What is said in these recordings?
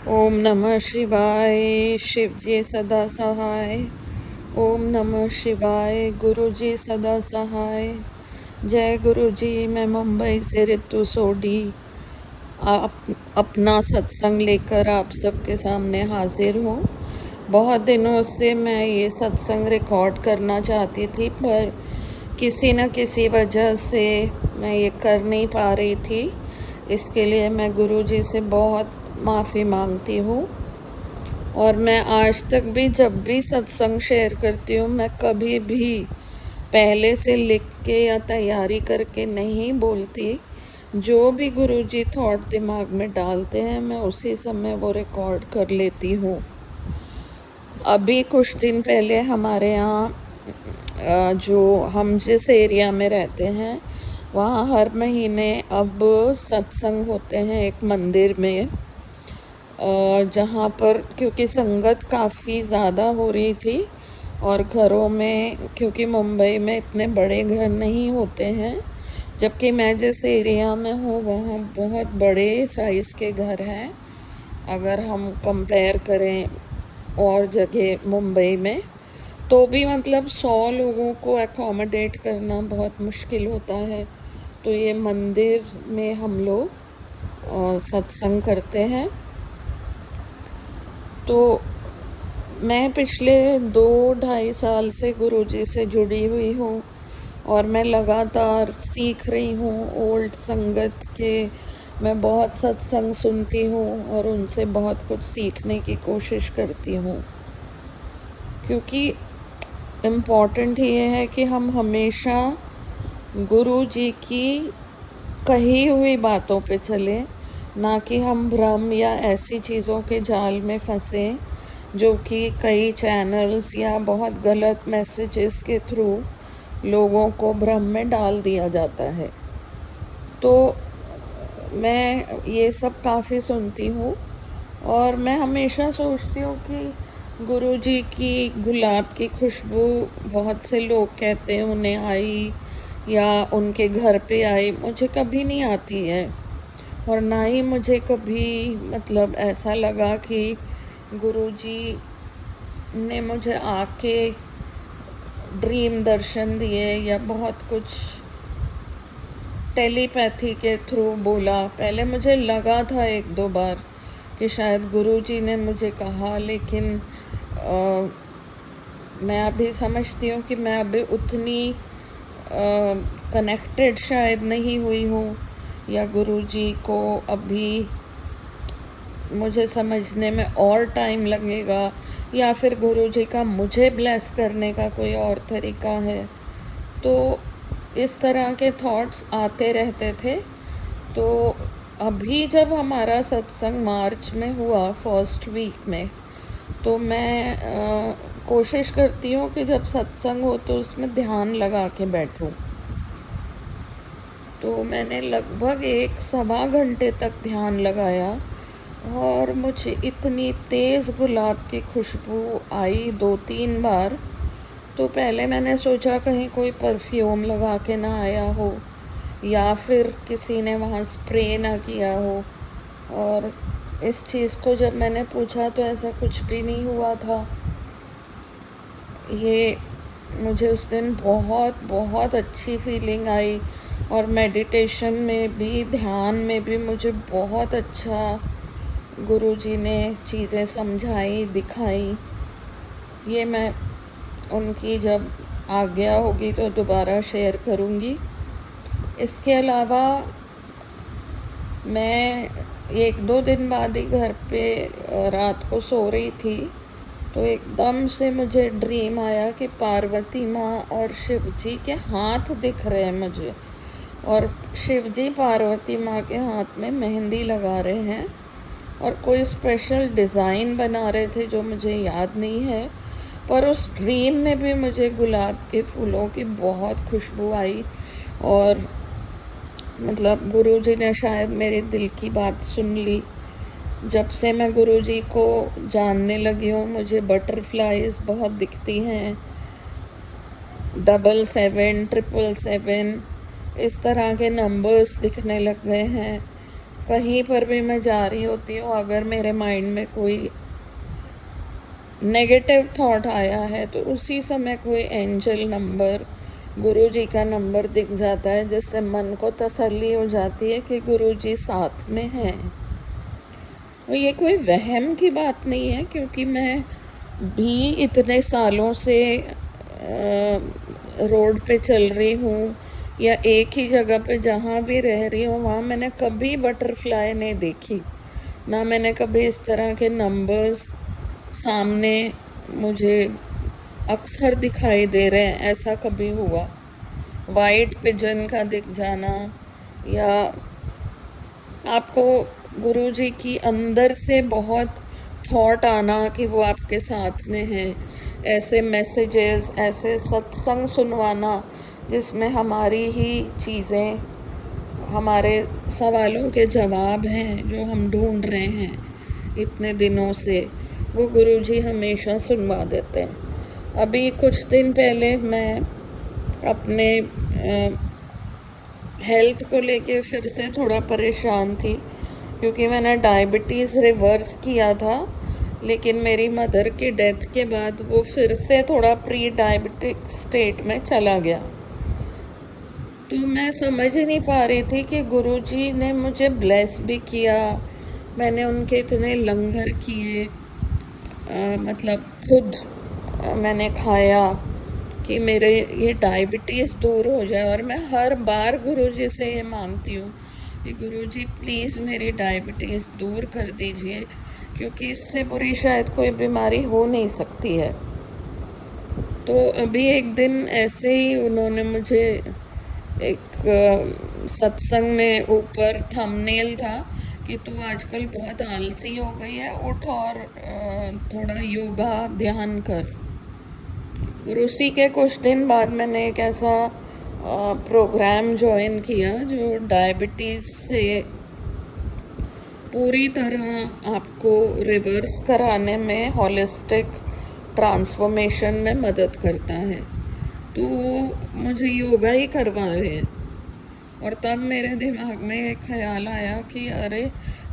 ओम नमः शिवाय। शिव जी सदा सहाय। ओम नमः शिवाय। गुरु जी सदा सहाय। जय गुरु जी। मैं मुंबई से रितु सोडी आप अपना सत्संग लेकर आप सबके सामने हाजिर हूँ। बहुत दिनों से मैं ये सत्संग रिकॉर्ड करना चाहती थी, पर किसी न किसी वजह से मैं ये कर नहीं पा रही थी। इसके लिए मैं गुरु जी से बहुत माफ़ी मांगती हूँ। और मैं आज तक भी जब भी सत्संग शेयर करती हूँ, मैं कभी भी पहले से लिख के या तैयारी करके नहीं बोलती। जो भी गुरुजी थॉट दिमाग में डालते हैं, मैं उसी समय वो रिकॉर्ड कर लेती हूँ। अभी कुछ दिन पहले हमारे यहाँ जो हम जिस एरिया में रहते हैं, वहाँ हर महीने अब सत्संग होते हैं एक मंदिर में, जहाँ पर क्योंकि संगत काफ़ी ज़्यादा हो रही थी और घरों में, क्योंकि मुंबई में इतने बड़े घर नहीं होते हैं, जबकि मैं जिस एरिया में हूँ वहाँ बहुत बड़े साइज़ के घर हैं अगर हम कंपेयर करें और जगह मुंबई में। तो भी मतलब 100 लोगों को एकोमोडेट करना बहुत मुश्किल होता है। तो ये मंदिर में हम लोग सत्संग करते हैं। तो मैं पिछले 2-2.5 साल से गुरुजी से जुड़ी हुई हूँ और मैं लगातार सीख रही हूँ ओल्ड संगत के। मैं बहुत सत्संग सुनती हूँ और उनसे बहुत कुछ सीखने की कोशिश करती हूँ, क्योंकि इम्पॉर्टेंट ये है कि हम हमेशा गुरु जी की कही हुई बातों पे चलें, ना कि हम भ्रम या ऐसी चीज़ों के जाल में फंसें जो कि कई चैनल्स या बहुत गलत मैसेजेस के थ्रू लोगों को भ्रम में डाल दिया जाता है। तो मैं ये सब काफ़ी सुनती हूँ और मैं हमेशा सोचती हूँ कि गुरुजी की गुलाब की खुशबू बहुत से लोग कहते हैं उन्हें आई या उनके घर पे आई, मुझे कभी नहीं आती है। और ना ही मुझे कभी मतलब ऐसा लगा कि गुरुजी ने मुझे आके ड्रीम दर्शन दिए या बहुत कुछ टेलीपैथी के थ्रू बोला। पहले मुझे लगा था 1-2 बार कि शायद गुरुजी ने मुझे कहा, लेकिन मैं अभी समझती हूँ कि मैं अभी उतनी कनेक्टेड शायद नहीं हुई हूँ, या गुरुजी को अभी मुझे समझने में और टाइम लगेगा, या फिर गुरुजी का मुझे ब्लेस करने का कोई और तरीका है। तो इस तरह के थॉट्स आते रहते थे। तो अभी जब हमारा सत्संग मार्च में हुआ फर्स्ट वीक में, तो मैं कोशिश करती हूँ कि जब सत्संग हो तो उसमें ध्यान लगा के बैठूं। तो मैंने लगभग 1-1.25 घंटे तक ध्यान लगाया और मुझे इतनी तेज़ गुलाब की खुशबू आई 2-3 बार। तो पहले मैंने सोचा कहीं कोई परफ्यूम लगा के ना आया हो या फिर किसी ने वहाँ स्प्रे ना किया हो। और इस चीज़ को जब मैंने पूछा तो ऐसा कुछ भी नहीं हुआ था। ये मुझे उस दिन बहुत बहुत अच्छी फीलिंग आई और मेडिटेशन में भी, ध्यान में भी मुझे बहुत अच्छा गुरुजी ने चीज़ें समझाई, दिखाई। ये मैं उनकी जब आज्ञा होगी तो दोबारा शेयर करूँगी। इसके अलावा मैं 1-2 दिन बाद ही घर पे रात को सो रही थी, तो एकदम से मुझे ड्रीम आया कि पार्वती माँ और शिव जी के हाथ दिख रहे हैं मुझे, और शिव जी पार्वती माँ के हाथ में मेहंदी लगा रहे हैं और कोई स्पेशल डिज़ाइन बना रहे थे जो मुझे याद नहीं है। पर उस ड्रीम में भी मुझे गुलाब के फूलों की बहुत खुशबू आई और मतलब गुरुजी ने शायद मेरे दिल की बात सुन ली। जब से मैं गुरुजी को जानने लगी हूँ, मुझे बटरफ्लाइज बहुत दिखती हैं, 777, 777 इस तरह के नंबर्स दिखने लग गए हैं। कहीं पर भी मैं जा रही होती हूँ, अगर मेरे माइंड में कोई नेगेटिव थॉट आया है तो उसी समय कोई एंजल नंबर, गुरु जी का नंबर दिख जाता है, जिससे मन को तसल्ली हो जाती है कि गुरु जी साथ में हैं। और ये कोई वहम की बात नहीं है, क्योंकि मैं भी इतने सालों से रोड पे चल रही हूँ या एक ही जगह पे जहाँ भी रह रही हूँ वहाँ मैंने कभी बटरफ्लाई नहीं देखी, ना मैंने कभी इस तरह के नंबर्स सामने मुझे अक्सर दिखाई दे रहे हैं, ऐसा कभी हुआ। वाइट पिजन का दिख जाना, या आपको गुरुजी की अंदर से बहुत थॉट आना कि वो आपके साथ में हैं, ऐसे मैसेजेस, ऐसे सत्संग सुनवाना जिसमें हमारी ही चीज़ें, हमारे सवालों के जवाब हैं जो हम ढूंढ रहे हैं इतने दिनों से, वो गुरुजी हमेशा सुनवा देते हैं। अभी कुछ दिन पहले मैं अपने हेल्थ को लेके फिर से थोड़ा परेशान थी, क्योंकि मैंने डायबिटीज़ रिवर्स किया था, लेकिन मेरी मदर की डेथ के बाद वो फिर से थोड़ा प्री डायबिटिक स्टेट में चला गया। तो मैं समझ ही नहीं पा रही थी कि गुरुजी ने मुझे ब्लेस भी किया, मैंने उनके इतने लंगर किए, मतलब खुद मैंने खाया कि मेरे ये डायबिटीज़ दूर हो जाए। और मैं हर बार गुरुजी से ये मांगती हूँ कि गुरुजी प्लीज़ मेरी डायबिटीज़ दूर कर दीजिए, क्योंकि इससे बुरी शायद कोई बीमारी हो नहीं सकती है। तो अभी एक दिन ऐसे ही उन्होंने मुझे एक सत्संग में ऊपर थंबनेल था कि तू आजकल बहुत आलसी हो गई है, उठ और थोड़ा योगा ध्यान कर। और उसी के कुछ दिन बाद मैंने एक ऐसा प्रोग्राम ज्वाइन किया जो डायबिटीज़ से पूरी तरह आपको रिवर्स कराने में, हॉलिस्टिक ट्रांसफॉर्मेशन में मदद करता है। तो मुझे योगा ही करवा रहे हैं। और तब मेरे दिमाग में एक ख्याल आया कि अरे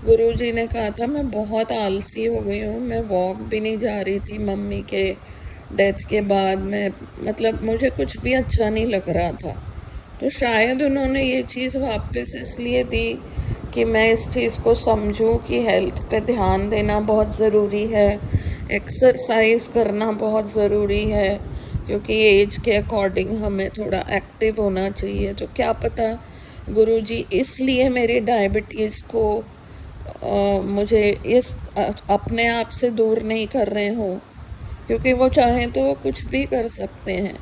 गुरुजी ने कहा था मैं बहुत आलसी हो गई हूँ, मैं वॉक भी नहीं जा रही थी मम्मी के डेथ के बाद, मैं मतलब मुझे कुछ भी अच्छा नहीं लग रहा था। तो शायद उन्होंने ये चीज़ वापस इसलिए दी कि मैं इस चीज़ को समझूं कि हेल्थ पे ध्यान देना बहुत ज़रूरी है, एक्सरसाइज करना बहुत ज़रूरी है, क्योंकि एज के अकॉर्डिंग हमें थोड़ा एक्टिव होना चाहिए। तो क्या पता गुरुजी इसलिए मेरी डायबिटीज़ को मुझे इस अपने आप से दूर नहीं कर रहे हो, क्योंकि वो चाहें तो वो कुछ भी कर सकते हैं,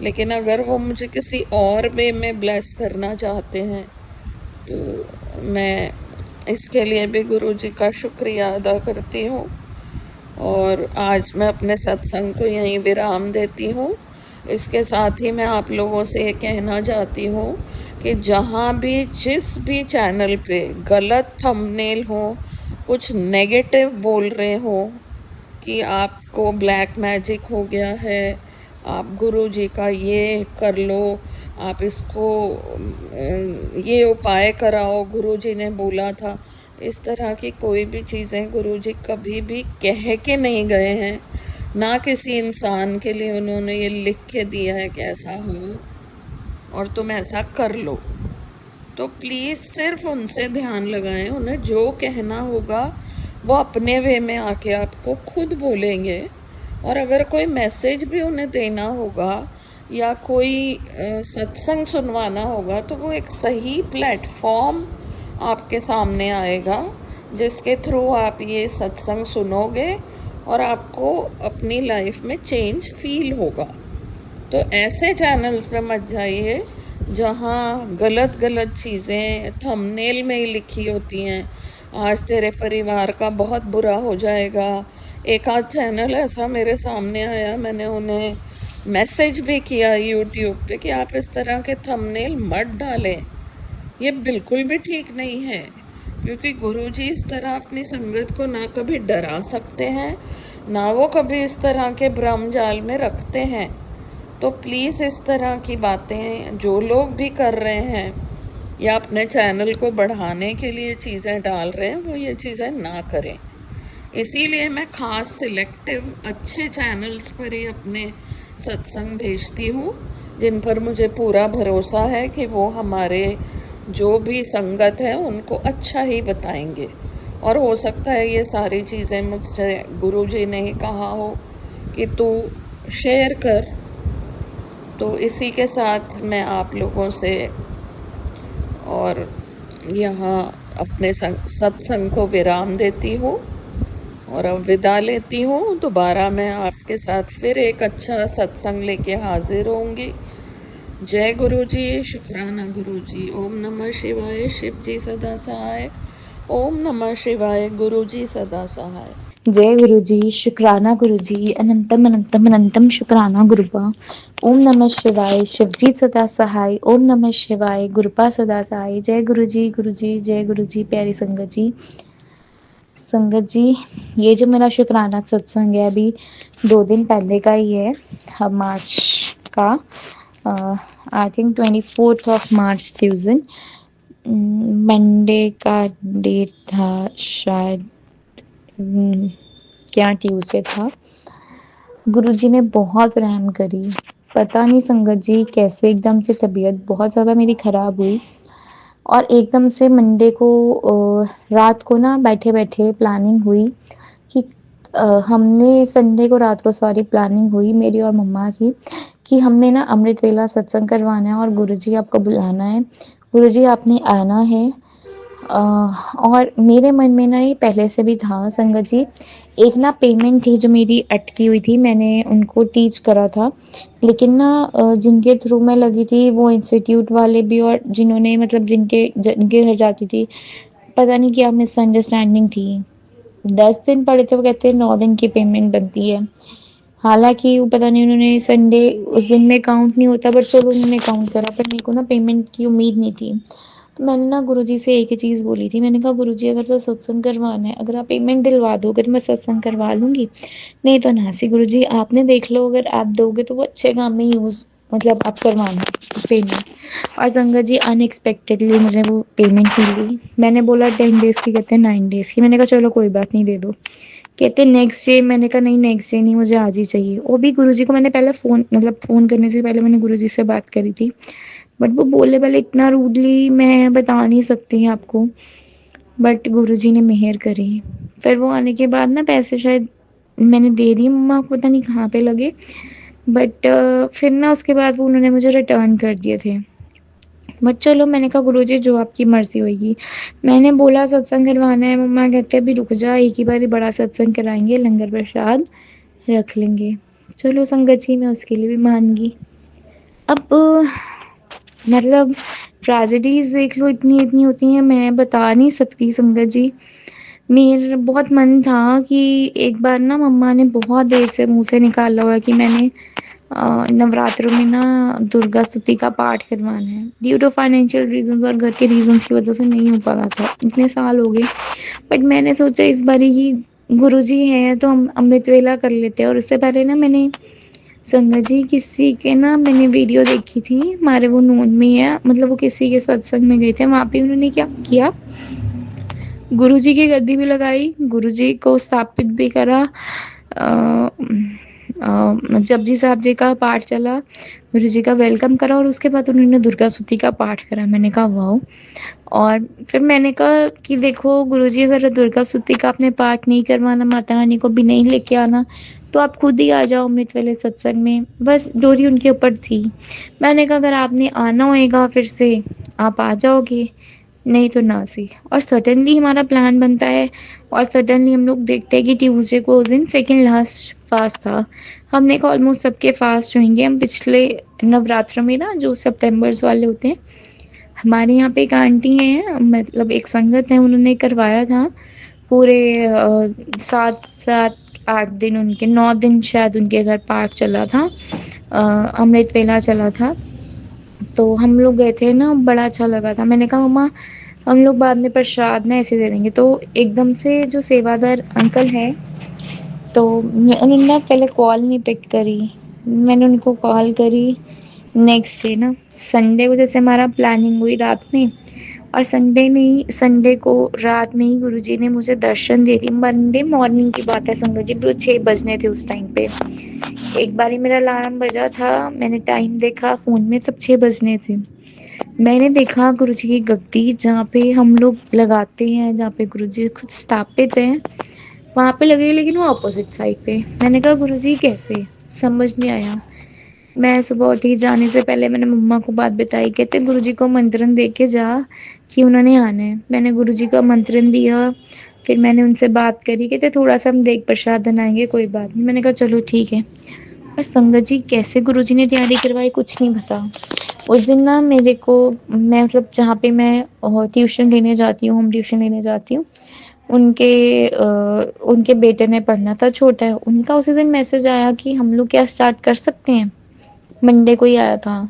लेकिन अगर वो मुझे किसी और वे में ब्लेस करना चाहते हैं तो मैं इसके लिए भी गुरुजी का शुक्रिया अदा करती हूँ। और आज मैं अपने सत्संग को यहीं विराम देती हूँ। इसके साथ ही मैं आप लोगों से ये कहना चाहती हूँ कि जहाँ भी, जिस भी चैनल पे गलत थंबनेल हो, कुछ नेगेटिव बोल रहे हो कि आपको ब्लैक मैजिक हो गया है, आप गुरु जी का ये कर लो, आप इसको ये उपाय कराओ, गुरु जी ने बोला था, इस तरह की कोई भी चीज़ें गुरु जी कभी भी कह के नहीं गए हैं, ना किसी इंसान के लिए उन्होंने ये लिख के दिया है कि ऐसा हो और तुम ऐसा कर लो। तो प्लीज़ सिर्फ उनसे ध्यान लगाएं, उन्हें जो कहना होगा वो अपने वे में आके आपको खुद बोलेंगे। और अगर कोई मैसेज भी उन्हें देना होगा या कोई सत्संग सुनवाना होगा तो वो एक सही प्लेटफॉर्म आपके सामने आएगा, जिसके थ्रू आप ये सत्संग सुनोगे और आपको अपनी लाइफ में चेंज फील होगा। तो ऐसे चैनल्स पे मत जाइए जहाँ गलत गलत चीज़ें थंबनेल में ही लिखी होती हैं, आज तेरे परिवार का बहुत बुरा हो जाएगा। एक आध चैनल ऐसा मेरे सामने आया, मैंने उन्हें मैसेज भी किया यूट्यूब पे कि आप इस तरह के थंबनेल मत डालें, ये बिल्कुल भी ठीक नहीं है, क्योंकि गुरुजी इस तरह अपनी संगत को ना कभी डरा सकते हैं, ना वो कभी इस तरह के भ्रम जाल में रखते हैं। तो प्लीज़ इस तरह की बातें जो लोग भी कर रहे हैं या अपने चैनल को बढ़ाने के लिए चीज़ें डाल रहे हैं, वो ये चीज़ें ना करें। इसीलिए मैं ख़ास सिलेक्टिव अच्छे चैनल्स पर ही अपने सत्संग भेजती हूँ, जिन पर मुझे पूरा भरोसा है कि वो हमारे जो भी संगत है उनको अच्छा ही बताएंगे। और हो सकता है ये सारी चीज़ें मुझसे गुरुजी ने ही कहा हो कि तू शेयर कर। तो इसी के साथ मैं आप लोगों से और यहाँ अपने सत्संग को विराम देती हूँ और अब विदा लेती हूँ। दोबारा मैं आपके साथ फिर एक अच्छा सत्संग लेके हाजिर होंगी। जय गुरु जी, शुक्राना गुरु जी। ओम नमः शिवाय, शिव जी सदा सहाय। ओम नमः शिवाय, गुरु जी सदा सहाय। जय गुरु जी, शुक्राना गुरु जी, अनंतम अनंतम अनंतम शुक्राना गुरुपा। ओम नमः शिवाय, शिवजी सदा सहाय। ओम नमः शिवाय, गुरुपा सदा सहाय। जय गुरु जी, गुरु जी, जय गुरु जी, प्यारी संगत जी। संगत जी, ये जो मेरा शुक्राना सत्संग है अभी 2 दिन पहले का ही है, मार्च का, आई थिंक 24 थी उस दिन, मंडे का डेट था शायद, क्या ट्यूसडे था। गुरुजी ने बहुत रहम करी। पता नहीं संगत जी कैसे एकदम से तबीयत बहुत ज़्यादा मेरी खराब हुई और एकदम से मंडे को रात को ना बैठे-बैठे प्लानिंग हुई कि हमने संडे को रात को सॉरी प्लानिंग हुई मेरी और मम्मा की कि हमने ना अमृत वेला सत्संग करवाना है और गुरुजी आपको बुलाना है। गुरुजी आपने आना है। और मेरे मन में ना ये पहले से भी था संगत जी, एक ना पेमेंट थी जो मेरी अटकी हुई थी, मैंने उनको टीच करा था, लेकिन ना जिनके थ्रू मैं लगी थी वो इंस्टीट्यूट वाले भी और जिन्होंने मतलब जिनके घर जाती थी, पता नहीं क्या मिसअंडरस्टैंडिंग थी। 10 दिन पड़े थे, वो कहते हैं 9 दिन की पेमेंट बनती है। हालांकि वो पता नहीं उन्होंने संडे उस दिन में काउंट नहीं होता, बट चलो उन्होंने काउंट करा, पर मेरे को ना पेमेंट की उम्मीद नहीं थी। तो मैंने ना गुरुजी से एक ही चीज़ बोली थी, मैंने कहा गुरुजी अगर तो सत्संग करवाना है, अगर आप पेमेंट दिलवा दोगे तो मैं सत्संग करवा लूँगी, नहीं तो ना सी गुरुजी आपने देख लो, अगर आप दोगे तो वो अच्छे काम में यूज़ मतलब आप करवाना पेमेंट। और संगत जी अनएक्सपेक्टेडली मुझे वो पेमेंट मिली। मैंने बोला 10 डेज़ की, कहते हैं 9 डेज़ की। मैंने कहा चलो कोई बात नहीं, दे दो। कहते नेक्स्ट डे। मैंने कहा नहीं नेक्स्ट डे नहीं, मुझे आज ही चाहिए। वो भी गुरुजी को मैंने पहले फ़ोन मतलब फ़ोन करने से पहले मैंने गुरुजी से बात करी थी, बट वो बोले पहले इतना रूडली मैं बता नहीं सकती आपको, बट गुरुजी ने मेहर करी। फिर वो आने के बाद ना पैसे शायद मैंने दे दिए मम्मा को, पता नहीं कहाँ पे लगे, बट फिर ना उसके बाद वो उन्होंने मुझे रिटर्न कर दिए थे। बट चलो मैंने कहा गुरुजी जो आपकी मर्जी होगी। मैंने बोला सत्संग करवाना है, मम्मा कहते अभी रुक जा, एक ही बार बड़ा सत्संग कराएंगे, लंगर प्रसाद रख लेंगे। चलो संगत जी मैं उसके लिए भी मान गई। अब मतलब ट्रेजेडीज देख लो इतनी इतनी होती हैं, मैं बता नहीं सकती संगत जी। मेरा बहुत मन था कि एक बार ना मम्मा ने बहुत देर से मुंह से निकाला हुआ कि मैंने नवरात्रों में ना दुर्गा स्तुति का पाठ करवाना है। ड्यू टू फाइनेंशियल रीजंस और घर के रीजंस की वजह से नहीं हो पा रहा था, इतने साल हो गए। बट मैंने सोचा इस बारी ही गुरुजी हैं तो हम अमृत वेला कर लेते हैं। और उससे पहले ना मैंने संगत जी किसी के ना मैंने वीडियो देखी थी, हमारे वो नोन में है, मतलब वो किसी के सत्संग में गए थे, वहाँ पे उन्होंने क्या किया, गुरुजी की गद्दी भी लगाई, गुरुजी को स्थापित भी करा, जपजी साहब जी का पाठ चला, गुरुजी का वेलकम करा और उसके बाद उन्होंने दुर्गा स्तुति का पाठ करा। मैंने कहा वाओ। और फिर मैंने कहा कि देखो गुरुजी अगर दुर्गा स्तुति का आपने पाठ नहीं करवाना, माता रानी को भी नहीं लेके आना, तो आप खुद ही आ जाओ अमृत वेले सत्संग में, बस डोरी उनके ऊपर थी। मैंने कहा अगर आपने आना होएगा फिर से आप आ जाओगे, नहीं तो ना सी। और सडनली हमारा प्लान बनता है और सडनली हम लोग देखते हैं कि ट्यूसडे को उस दिन सेकेंड लास्ट फास्ट था। हमने कहा ऑलमोस्ट सबके फास्ट होंगे। हम पिछले नवरात्र में ना जो सितंबर्स वाले होते हैं, हमारे यहाँ पे एक आंटी हैं, मतलब एक संगत है, उन्होंने करवाया था पूरे 7 7 8 दिन, उनके 9 दिन शायद उनके घर पाठ चला था, अमृत वेला चला था। तो हम लोग गए थे ना, बड़ा अच्छा लगा था। मैंने कहा मम्मा हम लोग बाद में प्रसाद ना ऐसे दे देंगे। तो एकदम से जो सेवादार अंकल हैं, तो उन्होंने ना पहले कॉल नहीं पिक करी, मैंने उनको कॉल करी नेक्स्ट डे ना, संडे को जैसे हमारा प्लानिंग हुई रात में, और संडे को रात में ही गुरुजी ने मुझे दर्शन दे दी। मंडे मॉर्निंग की बात है संगत जी, 6 बजने थे उस टाइम पे। एक बारी मेरा अलार्म बजा था, मैंने टाइम देखा फ़ोन में, तब 6 बजने थे। मैंने देखा गुरुजी की गद्दी जहाँ पे हम लोग लगाते हैं, जहाँ पे गुरुजी खुद स्थापित हैं, वहाँ पे लगी, लेकिन वो अपोजिट साइड पे। मैंने कहा गुरुजी कैसे? समझ नहीं आया। मैं सुबह उठी, जाने से पहले मैंने मम्मा को बात बताई। कहते गुरुजी को मंत्रण दे के जा कि उन्होंने आना है। मैंने गुरुजी को मंत्रण दिया, फिर मैंने उनसे बात करी। कहते थोड़ा सा हम देग प्रसाद बनाएंगे, कोई बात नहीं। मैंने कहा चलो ठीक है। और संगत जी कैसे गुरुजी ने तैयारी करवाई कुछ नहीं पता। उस दिन ना मेरे को, मैं मतलब जहाँ पे मैं ट्यूशन लेने जाती हूँ, होम ट्यूशन लेने जाती हूँ, उनके बेटे ने पढ़ना था, छोटा है उनका। उसी दिन मैसेज आया कि हम लोग क्या स्टार्ट कर सकते हैं। मंडे को ही आया था।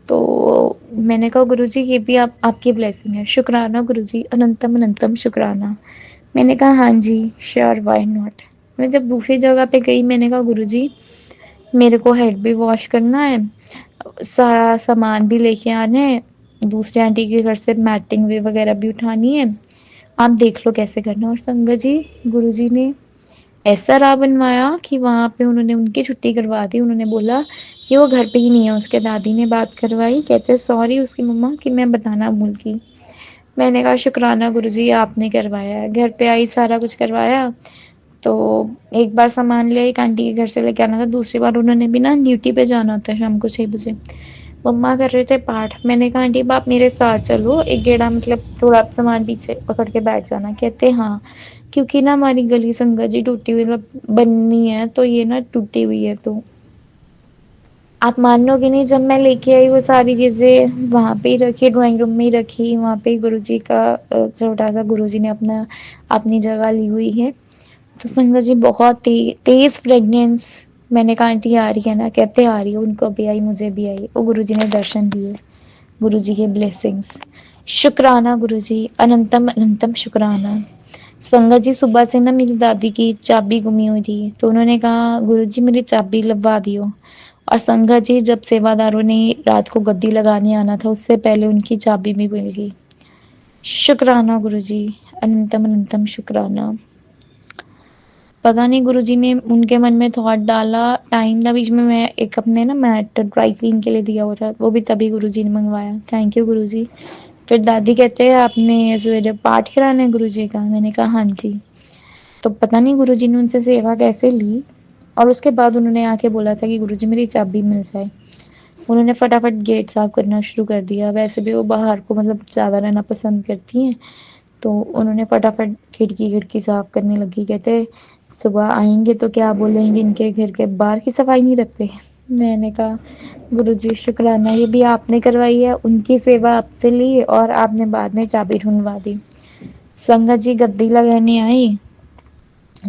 तो मैंने कहा गुरुजी ये भी आपकी ब्लेसिंग है। शुक्राना गुरुजी, अनंतम अनंतम शुक्राना। मैंने कहा हाँ जी श्योर, व्हाई नॉट। मैं जब दूसरी जगह पे गई, मैंने कहा गुरुजी मेरे को हेड भी वॉश करना है, सारा सामान भी लेके आना है, दूसरे आंटी के घर से मैटिंग वे वगैरह भी उठानी है, आप देख लो कैसे करना। और संगत जी गुरुजी ने ऐसा राह बनवाया कि वहाँ पे उन्होंने उनकी छुट्टी करवा दी। उन्होंने बोला कि वो घर पे ही नहीं है। उसके दादी ने बात करवाई, कहते सॉरी उसकी मम्मा कि मैं बताना भूल गई। मैंने कहा शुक्राना गुरुजी आपने करवाया है। घर पे आई, सारा कुछ करवाया। तो एक बार सामान लिया, एक आंटी के घर से लेके आना था, दूसरी बार उन्होंने भी ना ड्यूटी पे जाना था शाम को 6 बजे। मम्मा कर रहे थे पाठ। मैंने कहा आंटी आप मेरे साथ चलो, एक गेड़ा मतलब थोड़ा सामान पीछे पकड़ के बैठ जाना। कहते हाँ, क्योंकि ना हमारी गली संगत जी टूटी हुई, मतलब बननी है, तो ये ना टूटी हुई है। तो आप मानोगे नहीं, जब मैं लेके आई वो सारी चीज़ें वहाँ पे ही रखी, ड्राइंग रूम में ही रखी। वहाँ पे गुरुजी का छोटा सा, गुरुजी ने अपनी जगह ली हुई है। तो संगत जी बहुत तेज प्रेगनेंस। मैंने कहा आंटी आ रही है ना? कहते आ रही है, उनको भी आई मुझे भी आई। वो गुरुजी ने दर्शन दिए, गुरुजी के ब्लेसिंग्स। शुक्राना गुरुजी, अनंतम अनंतम शुक्राना। संगत जी सुबह से ना मेरी दादी की चाबी गुमी हुई थी, तो उन्होंने कहा गुरुजी मेरी चाबी लबवा दियो। और संगत जी जब सेवादारों ने रात को गद्दी लगाने आना था, उससे पहले उनकी चाबी भी मिल गई। शुक्राना गुरुजी, अनंतम अनंतम शुक्राना। पता नहीं गुरुजी ने उनके मन में थॉट डाला। टाइम था बीच में, मैं एक अपने ना मैट ड्राई क्लीन के लिए दिया हुआ था, वो भी तभी गुरुजी ने मंगवाया। थैंक यू गुरुजी। फिर दादी कहते हैं आपने सवेरे पाठ कराना है गुरुजी का? मैंने कहा हाँ जी। तो पता नहीं गुरुजी ने उनसे सेवा कैसे ली, और उसके बाद उन्होंने आके बोला था कि गुरुजी मेरी चाबी मिल जाए। उन्होंने फटाफट गेट साफ करना शुरू कर दिया। वैसे भी वो बाहर को मतलब ज़्यादा रहना पसंद करती हैं, तो उन्होंने फटाफट खिड़की खिड़की साफ करने लगी। कहते सुबह आएंगे तो क्या बोलेंगे, इनके घर के बाहर की सफाई नहीं रखते। मैंने कहा गुरुजी शुक्राना, ये भी आपने करवाई है, उनकी सेवा आपसे ली और आपने बाद में चाबी ढूंढवा दी। संगत जी गद्दी लगाने आई,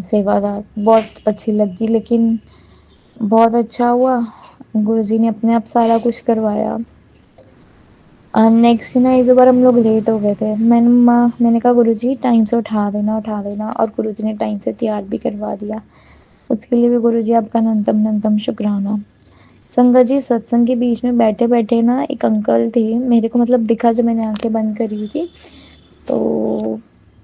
सेवादार बहुत अच्छी लगी, लेकिन बहुत अच्छा हुआ, गुरुजी ने अपने आप सारा कुछ करवाया। नेक्स्ट ना एक दो बार हम लोग लेट हो गए थे। मैंने कहा गुरुजी टाइम से उठा देना, और गुरुजी ने टाइम से तैयार भी करवा दिया। उसके लिए भी गुरुजी आपका अनंतम अनंतम शुक्राना। संगत जी सत्संग के बीच में बैठे बैठे ना एक अंकल थे, मेरे को मतलब दिखा जब मैंने आंखें बंद करी हुई थी, तो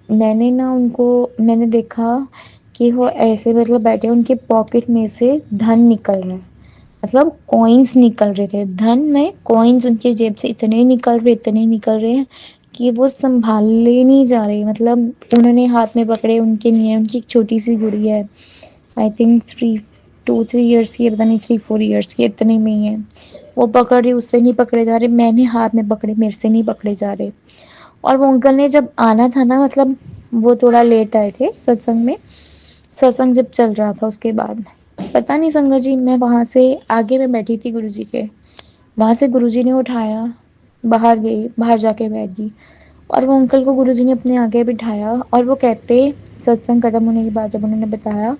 मैंने देखा कि वो ऐसे मतलब बैठे, उनके पॉकेट में से धन निकल रहा है, मतलब कॉइन्स निकल रहे थे। धन में कॉइन्स उनकी जेब से इतने निकल रहे हैं कि वो संभाले नहीं जा रहे। मतलब उन्होंने हाथ में पकड़े, उनके नहीं है, उनकी एक छोटी सी गुड़िया है, आई थिंक 3 2 3 ईयर्स की, पता नहीं 3 4 ईयर्स की, इतने में ही है। वो पकड़ रही, उससे नहीं पकड़े जा रहे। मैंने हाथ में पकड़े, मेरे से नहीं पकड़े जा रहे। और वो अंकल ने जब आना था ना, मतलब वो थोड़ा लेट आए थे सत्संग में, सत्संग जब चल रहा था उसके बाद। पता नहीं संगत जी, मैं वहां से आगे में बैठी थी गुरुजी के, वहां से गुरुजी ने उठाया, बाहर गई, बाहर जाके बैठ गई, और वो अंकल को गुरुजी ने अपने आगे बिठाया। और वो कहते, सत्संग खत्म होने के बाद जब उन्होंने बताया,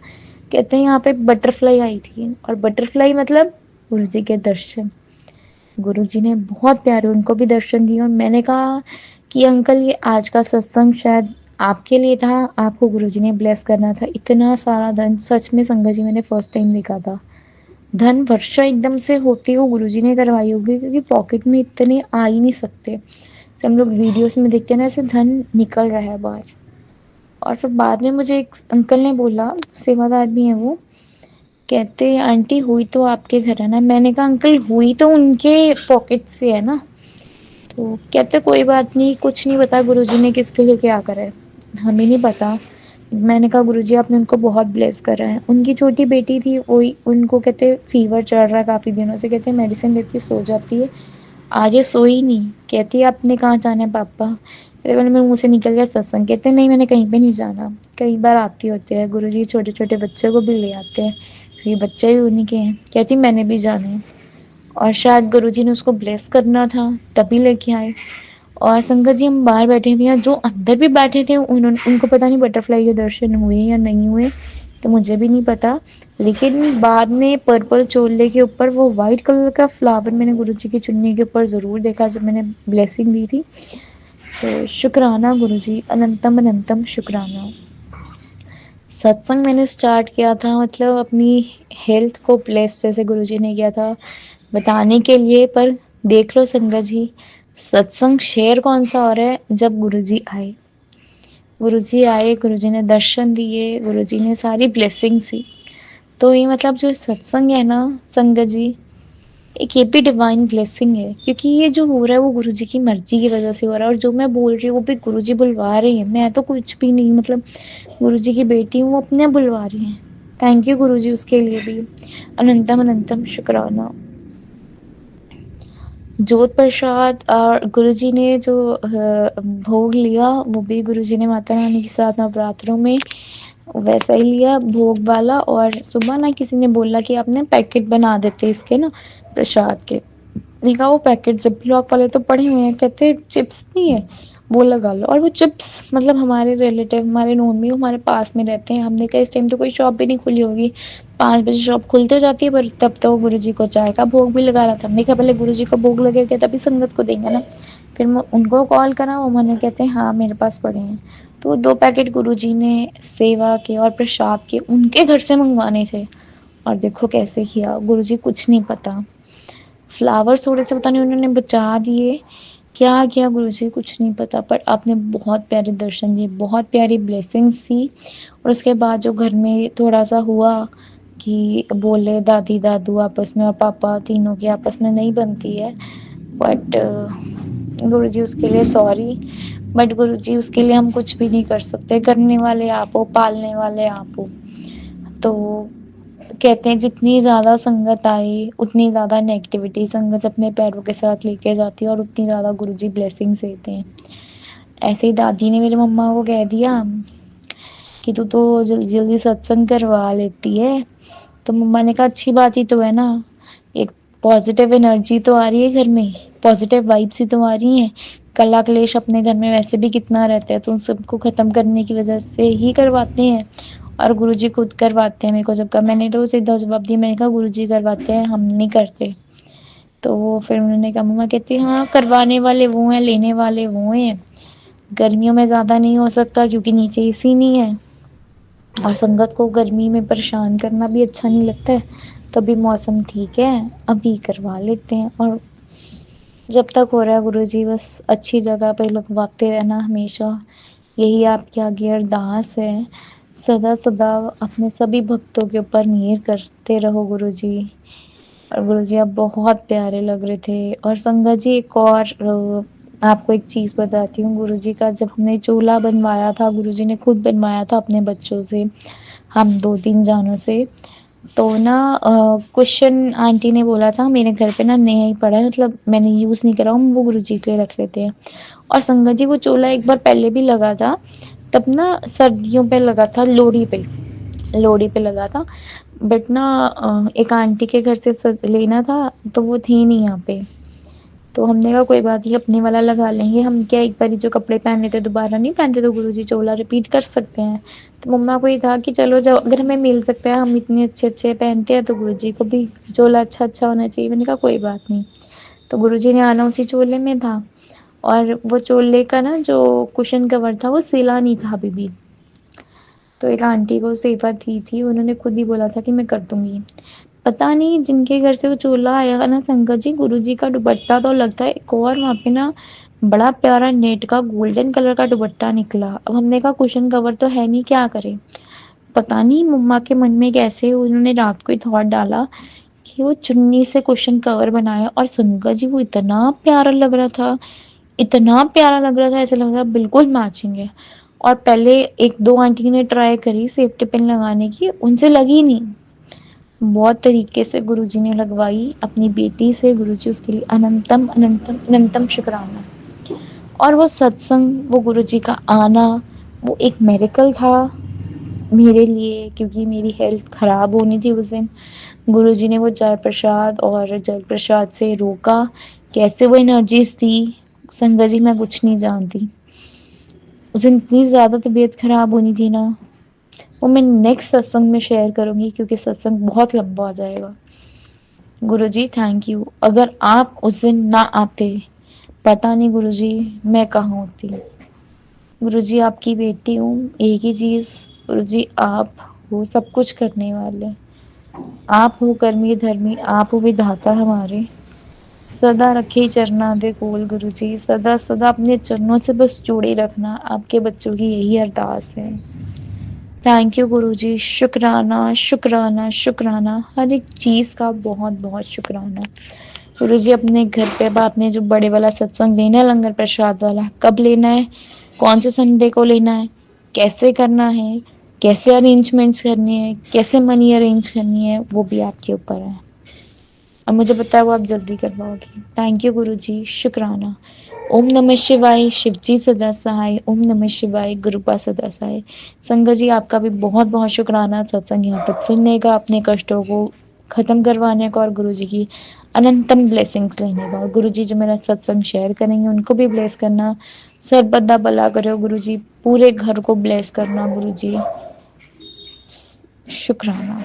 कहते हैं यहाँ पे बटरफ्लाई आई थी। और बटरफ्लाई मतलब गुरुजी के दर्शन। गुरुजी ने बहुत प्यारे उनको भी दर्शन दिए। और मैंने कहा कि अंकल ये आज का सत्संग शायद आपके लिए था, आपको गुरुजी ने ब्लेस करना था। इतना सारा धन, सच में संगत जी मैंने फर्स्ट टाइम देखा था। धन वर्षा एकदम से होती हो गुरुजी ने करवाई होगी, क्योंकि पॉकेट में इतने आ ही नहीं सकते। जैसे हम लोग वीडियोस में देखते हैं ना, ऐसे धन निकल रहा है बाहर। और फिर बाद में मुझे एक अंकल ने बोला, सेवादार भी हैं वो, कहते आंटी हुई तो आपके घर है ना। मैंने कहा अंकल हुई तो उनके पॉकेट से है ना। तो कहते कोई बात नहीं, कुछ नहीं पता गुरुजी ने किसके लिए क्या करा है, हमें नहीं पता। मैंने कहा गुरुजी आपने उनको बहुत ब्लेस करा है। उनकी छोटी बेटी थी, वही उनको कहते फीवर चढ़ रहा है काफ़ी दिनों से, कहते मेडिसिन लेती सो जाती है, आज ये सोई नहीं। कहती है आपने कहाँ जाना है पापा। कहते मैंने मेरे मुँह से निकल गया सत्संग। कहते नहीं मैंने कहीं पे नहीं जाना। कई बार आती होते हैं गुरुजी, छोटे छोटे बच्चों को भी ले आते हैं, ये बच्चे भी उन्हीं के हैं। कहती मैंने भी जाना है। और शायद गुरुजी ने उसको ब्लेस करना था तभी लेके आए। और संगत जी हम बाहर बैठे थे, जो अंदर भी बैठे थे उन्होंने, उनको पता नहीं बटरफ्लाई के दर्शन हुए या नहीं हुए, तो मुझे भी नहीं पता। लेकिन बाद में पर्पल चोले के ऊपर वो वाइट कलर का फ्लावर मैंने गुरुजी की चुन्नी के ऊपर ज़रूर देखा जब मैंने ब्लेसिंग दी थी। तो शुक्राना गुरुजी, अनंतम अनंतम शुक्राना। सत्संग मैंने स्टार्ट किया था मतलब अपनी हेल्थ को ब्लेस जैसे गुरुजी ने किया था बताने के लिए। पर देख लो संगत जी, सत्संग शेयर कौन सा हो रहा है, जब गुरुजी आए। गुरुजी आए, गुरुजी ने दर्शन दिए, गुरुजी ने सारी ब्लेसिंग्स दी। तो ये मतलब जो सत्संग है ना संगत जी, एक ये भी डिवाइन ब्लेसिंग है, क्योंकि ये जो हो रहा है वो गुरुजी की मर्जी की वजह से हो रहा है। और जो मैं बोल रही हूँ वो भी गुरुजी बुलवा रही है, मैं तो कुछ भी नहीं, मतलब गुरुजी की बेटी हूँ, वो अपने बुलवा रही हैं। थैंक यू गुरुजी उसके लिए भी, अनंतम अनंतम शुक्राना। ज्योत प्रसाद और गुरुजी ने जो भोग लिया वो भी गुरुजी ने माता रानी के साथ नवरात्रों में वैसा ही लिया भोग वाला। और सुबह ना किसी ने बोला कि आपने पैकेट बना देते इसके ना प्रसाद के। देखा वो पैकेट जिप लॉक वाले तो पड़े हुए हैं, कहते चिप्स नहीं है वो लगा लो। और वो चिप्स मतलब हमारे रिलेटिव हमारे नोन में हमारे पास में रहते हैं। हमने कहा इस टाइम तो कोई शॉप भी नहीं खुली होगी, 5 बजे शॉप खुलते हो जाती है, पर तब तो वो गुरु जी को चाय का भोग भी लगा रहा था। हमने कहा पहले गुरु जी को भोग लगेगा तभी संगत को देंगे ना। फिर मैं उनको कॉल करा, वो मैंने कहते हैं हाँ मेरे पास पड़े हैं। तो 2 पैकेट गुरु जी ने सेवा के और प्रसाद के उनके घर से मंगवाने थे। और देखो कैसे किया गुरु जी, कुछ नहीं पता। फ्लावर्स थोड़े से पता नहीं उन्होंने बचा दिए, क्या किया गुरुजी कुछ नहीं पता। पर आपने बहुत प्यारे दर्शन दिए, बहुत प्यारी ब्लेसिंग्स थी। और उसके बाद जो घर में थोड़ा सा हुआ कि बोले दादी दादू आपस में और पापा तीनों की आपस में नहीं बनती है, बट गुरुजी उसके लिए सॉरी। बट गुरुजी उसके लिए हम कुछ भी नहीं कर सकते, करने वाले आप हो, पालने वाले आप हो। तो कहते हैं जितनी ज़्यादा संगत आए उतनी ज़्यादा नेगेटिविटी संगत अपने पैरों के साथ लेके जाती है और उतनी ज़्यादा गुरुजी ब्लेसिंग्स देते हैं। ऐसे ही दादी ने मेरी मम्मा को कह दिया कि तू तो जल्दी जल्दी सत्संग करवा लेती है। तो मम्मा ने कहा अच्छी बात ही तो है ना, एक पॉजिटिव एनर्जी तो आ रही है घर में, पॉजिटिव वाइब्स ही तो आ रही हैं। कला क्लेश अपने घर में वैसे भी कितना रहता है, तो उन सबको खत्म करने की वजह से ही करवाते हैं। और गुरुजी खुद करवाते हैं। मेरे को जब कहा, मैंने तो सीधा जवाब दिया, मैंने कहा गुरुजी करवाते हैं हम नहीं करते। तो वो फिर उन्होंने कहा, मम्मा कहती हाँ करवाने वाले वो हैं लेने वाले वो हैं। गर्मियों में ज़्यादा नहीं हो सकता क्योंकि नीचे एसी नहीं है, और संगत को गर्मी में परेशान करना भी अच्छा नहीं लगता है। तो अभी मौसम ठीक है, अभी करवा लेते हैं। और जब तक हो रहा है गुरुजी बस अच्छी जगह पे लगवाते रहना हमेशा, यही आपके आगे अरदास है। सदा सदा अपने सभी भक्तों के ऊपर मेहर करते रहो गुरुजी। और गुरुजी आप बहुत प्यारे लग रहे थे। और संगत जी एक और आपको एक चीज़ बताती हूँ। गुरुजी का जब हमने चूल्हा बनवाया था, गुरुजी ने खुद बनवाया था अपने बच्चों से, हम 2-3 जानों से। तो ना क्वेश्चन आंटी ने बोला था मेरे घर पे ना नया ही पड़ा है, मतलब मैंने यूज़ नहीं करा, हम वो गुरुजी के लिए रख लेते हैं। और संगत जी वो चूल्हा एक बार पहले भी लगा था, तब ना सर्दियों पे लगा था, लोहड़ी पे लगा था। बट ना एक आंटी के घर से लेना था तो वो थी नहीं यहाँ पे। तो हमने कहा कोई बात नहीं अपने वाला लगा लेंगे, हम क्या एक बार जो कपड़े पहन लेते दोबारा नहीं पहनते, तो गुरुजी चोला रिपीट कर सकते हैं। तो मम्मा को ये था कि चलो जब अगर हमें मिल सकता है, हम इतने अच्छे अच्छे पहनते हैं, तो गुरुजी को भी चोला अच्छा अच्छा होना चाहिए। मैंने कहा कोई बात नहीं। तो गुरुजी ने आना उसी चोले में था। और वो चोले का ना जो कुशन कवर था वो सिला नहीं था अभी भी। तो एक आंटी को सेवा दी थी, उन्होंने खुद ही बोला था कि मैं कर दूंगी। पता नहीं जिनके घर से वो चोला आया ना संगत जी, गुरुजी का दुपट्टा तो लगता है एक और वहाँ पे ना बड़ा प्यारा नेट का गोल्डन कलर का दुपट्टा निकला। अब हमने कहा कुशन कवर तो है नहीं, क्या करें। पता नहीं मम्मा के मन में कैसे उन्होंने रात को ही थॉट डाला कि वो चुन्नी से कुशन कवर बनाया, और सुनकर जी वो इतना प्यारा लग रहा था, इतना प्यारा लग रहा था, ऐसा लग रहा था बिल्कुल मैचिंग है। और पहले एक दो आंटी ने ट्राई करी सेफ्टी पिन लगाने की, उनसे लगी नहीं। बहुत तरीके से गुरुजी ने लगवाई अपनी बेटी से। गुरुजी उसके लिए अनंतम अनंतम अनंतम शुक्राना। और वो सत्संग, वो गुरुजी का आना, वो एक मेरेकल था मेरे लिए, क्योंकि मेरी हेल्थ खराब होनी थी उस दिन। गुरुजी ने वो चाय प्रसाद और जल प्रसाद से रोका। कैसे वो एनर्जीज थी संगत जी, मैं कुछ नहीं जानती। उस दिन इतनी ज्यादा तबीयत खराब होनी थी ना, वो मैं नेक्स्ट सत्संग में शेयर करूंगी, क्योंकि सत्संग बहुत लंबा हो जाएगा। गुरुजी थैंक यू। अगर आप उस दिन ना आते, पता नहीं गुरुजी मैं कहाँ होती। गुरुजी आपकी बेटी हूँ, एक ही चीज, गुरुजी आप हो सब कुछ करने वाले, आप हो कर्मी धर्मी, आप हो विधाता हमारे। सदा रखे चरना दे कोल गुरुजी, सदा सदा अपने चरणों से बस जोड़े रखना, आपके बच्चों की यही अरदास है। थैंक यू गुरुजी, शुक्राना शुक्राना शुक्राना, हर एक चीज का बहुत बहुत शुक्राना। गुरुजी अपने घर पे अब आपने जो बड़े वाला सत्संग लेना है लंगर प्रसाद वाला, कब लेना है, कौन से संडे को लेना है, कैसे करना है, कैसे अरेंजमेंट्स करनी है, कैसे मनी अरेंज करनी है, वो भी आपके ऊपर है। और मुझे पता है वो आप जल्दी करवाओगे। थैंक यू गुरुजी, शुक्राना। ओम नमः शिवाय, शिवजी सदा सहाय। ओम नमः शिवाय, गुरुपा सदा सहाय। संगत जी आपका भी बहुत बहुत शुक्राना सत्संग यहाँ तक सुनने का, अपने कष्टों को खत्म करवाने का और गुरुजी की अनंतम ब्लेसिंग्स लेने का। और गुरुजी जो मेरा सत्संग शेयर करेंगे उनको भी ब्लेस करना, सर्वदा भला करो गुरुजी, पूरे घर को ब्लेस करना गुरुजी। शुक्राना।